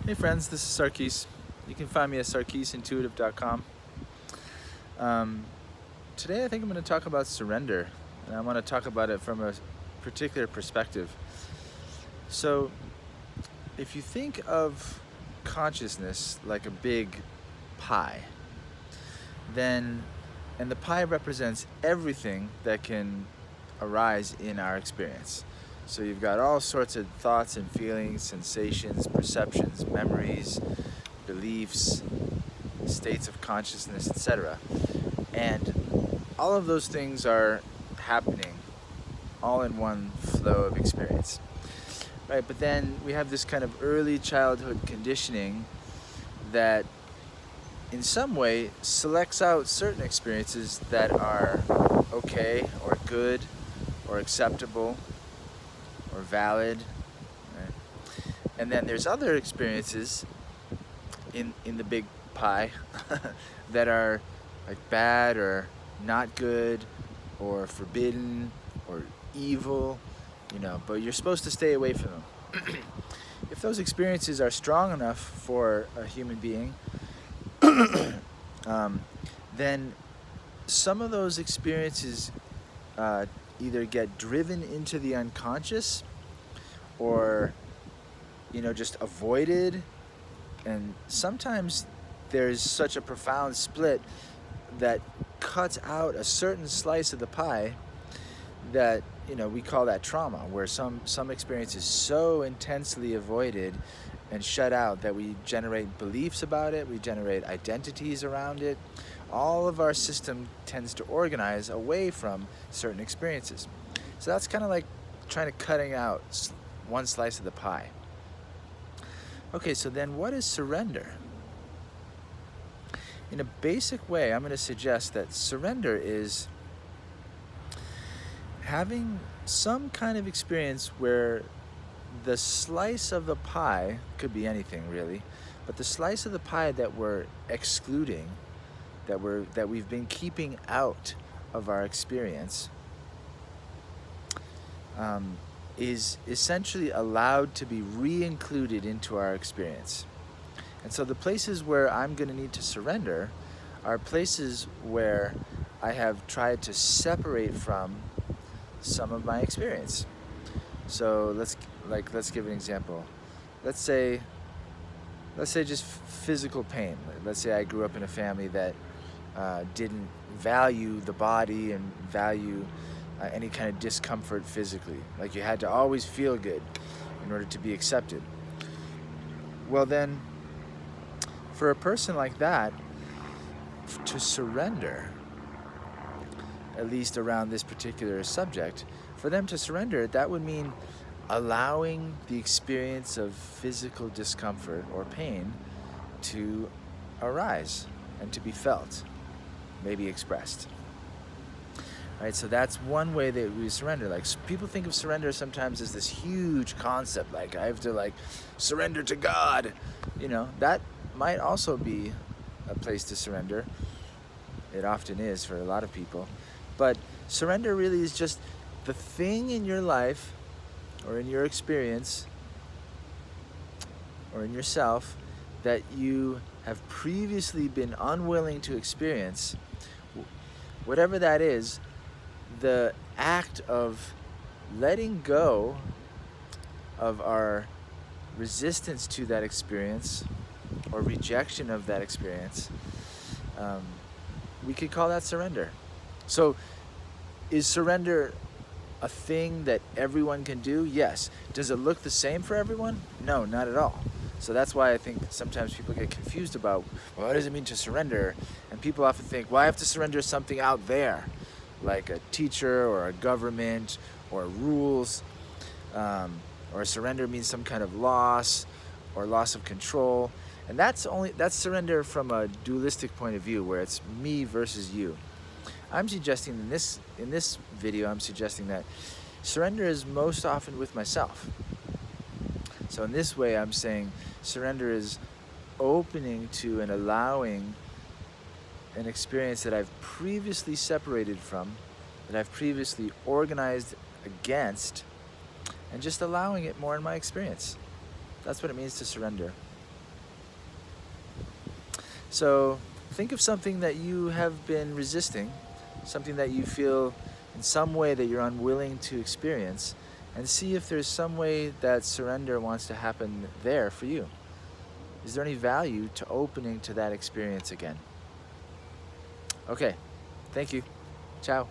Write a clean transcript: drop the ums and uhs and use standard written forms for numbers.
Hey friends, this is Sarkis. You can find me at sarkisintuitive.com. Um, Today I think I'm going to talk about surrender, and I want to talk about it from a particular perspective. So, if you think of consciousness like a big pie, and the pie represents everything that can arise in our experience. So you've got all sorts of thoughts and feelings, sensations, perceptions, memories, beliefs, states of consciousness, etc. And all of those things are happening all in one flow of experience. Right, but then we have this kind of early childhood conditioning that in some way selects out certain experiences that are okay or good or acceptable or valid, right? And then there's other experiences in the big pie that are like bad or not good or forbidden or evil, but you're supposed to stay away from them. If those experiences are strong enough for a human being, then some of those experiences either get driven into the unconscious or just avoided, and sometimes there's such a profound split that cuts out a certain slice of the pie that we call that trauma, where some experience is so intensely avoided and shut out that we generate beliefs about it, we generate identities around it. All of our system tends to organize away from certain experiences. So that's kind of like trying to cutting out one slice of the pie. Okay, so then what is surrender? In a basic way, I'm going to suggest that surrender is having some kind of experience where the slice of the pie, could be anything really, but the slice of the pie that we're excluding, that we've been keeping out of our experience, is essentially allowed to be re-included into our experience. And so the places where I'm going to need to surrender are places where I have tried to separate from some of my experience. So let's give an example. Let's say just physical pain. Let's say I grew up in a family that didn't value the body and value any kind of discomfort physically. Like you had to always feel good in order to be accepted. Well then, for a person like that, to surrender, at least around this particular subject, for them to surrender, that would mean allowing the experience of physical discomfort or pain to arise and to be felt, maybe expressed. Right, so that's one way that we surrender. Like people think of surrender sometimes as this huge concept, like I have to surrender to God. That might also be a place to surrender. It often is for a lot of people. But surrender really is just the thing in your life or in your experience or in yourself that you have previously been unwilling to experience. Whatever that is, the act of letting go of our resistance to that experience or rejection of that experience, we could call that surrender. So is surrender a thing that everyone can do? Yes. Does it look the same for everyone? No, not at all. So that's why I think sometimes people get confused about, well, what does it mean to surrender? And people often think, well, I have to surrender something out there, like a teacher or a government or rules, or surrender means some kind of loss or loss of control. And that's surrender from a dualistic point of view, where it's me versus you. I'm suggesting in this video, I'm suggesting that surrender is most often with myself. So in this way, I'm saying surrender is opening to and allowing an experience that I've previously separated from, that I've previously organized against, and just allowing it more in my experience. That's what it means to surrender. So think of something that you have been resisting, something that you feel in some way that you're unwilling to experience, and see if there's some way that surrender wants to happen there for you. Is there any value to opening to that experience again? Okay, thank you. Ciao.